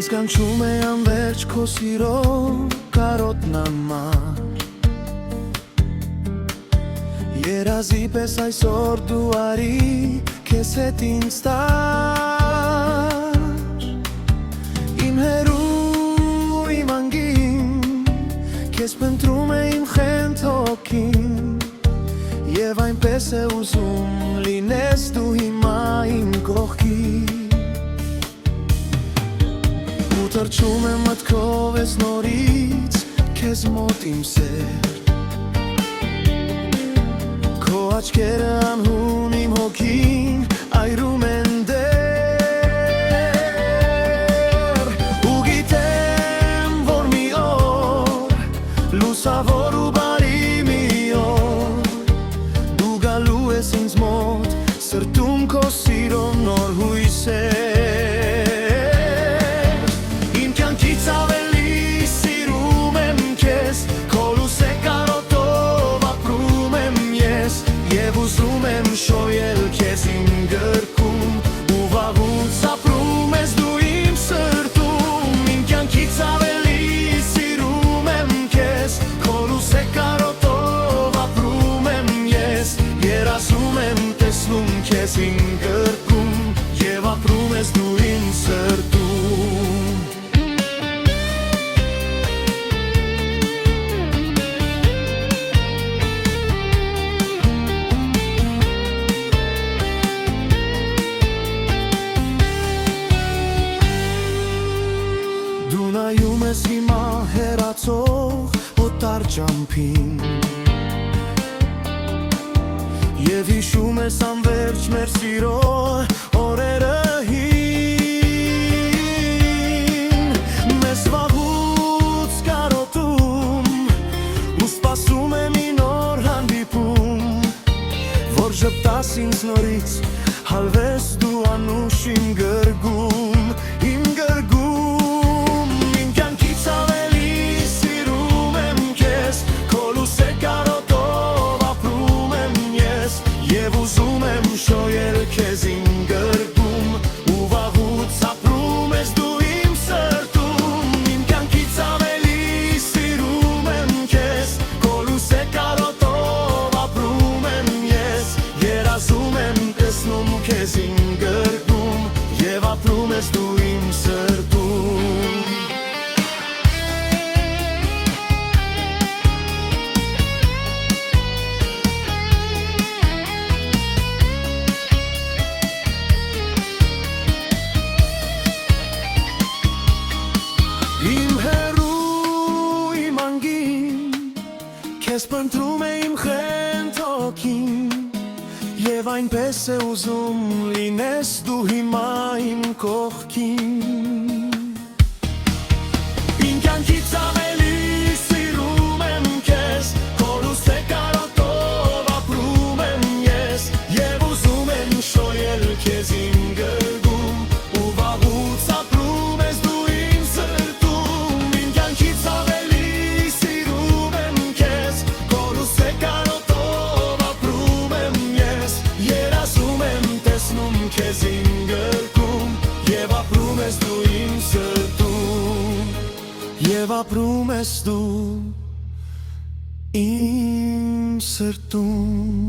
Ինձ կանչում է անվերջ քո սիրո կարոտն ամար Երազի պես այսօր դու արի քեզ հետ ինձ տար Իմ հերու իմ անգին քեզ փնտրում է իմ խենթ հոգին Եվ այնպես է ուզում լինես դու հիմա իմ կողքին Ու թռչում եմ մտքով ես նորից քեզ մոտ իմ սեր Քո աչքերը անհուն իմ հոգին այրում են դեր Ու գիտեմ, որ մի օր լուսավոր ու բարի մի օր Դու գալու ես ինձ մոտ սրտում քո սիրո նոր հույսեր Իմ կյանքից ավելի սիրում եմ քեզ Քո լուսե կարոտով ապրում եմ ես Եվ ուզում եմ շոյել քեզ իմ գրքում Ու վաղուց ապրում ես դու իմ սրտում Իմ կյանքից ավելի սիրում եմ քեզ Քո լուսե կարոտով ապրում եմ ես Երազում եմ տեսնում քեզ իմ գրքում Եվ ապրում ես դու իմ սրտում Դու նայում ես հիմա հեռացող օտար ճամփին Եվ հիշում ես անվերջ մեր սիրո օրերը հին Մեզ վաղուց կարոտում ու սպասում է մի նոր հանդիպում Որ ժպտաս ինձ նորից հալվես դու անուշ իմ գրգում Իմ գրգում Իմ կյանքից ավելի սիրում եմ քեզ Քո լուսե կարոտով ապրում եմ ես Եվ ուզում եմ շոյել քեզ իմ գրգում Ու վաղուց ապրում ես դու իմ սրտում Իմ կյանքից ավելի սիրում եմ քեզ Քո լուսե կարոտով ապրում եմ ես Երազում եմ տեսնում քեզ իմ գրգում Եվ ապրում ես դու իմ սրտում Իմ հերու իմ անգին Քեզ փնտրում է իմ խենթ հոգին Եվ այնպես է ուզում լինես դու հիմա իմ կողքին Իմ կյանքից ավելի սիրում եմ քեզ Քո լուսե կարոտով ապրում եմ ես Եվ ուզում եմ շոյել քեզ իմ գրգում Ու վաղուց ապրում ես դու իմ սրտում Իմ կյանքից ավելի սիրում եմ քեզ Քո լուսե կարոտով ապրում եմ ես Երազում եմ տեսնում քեզ իմ գրքում Եվ ապրում ես դու իմ սրտում Եվ ապրում ես դու իմ սրտում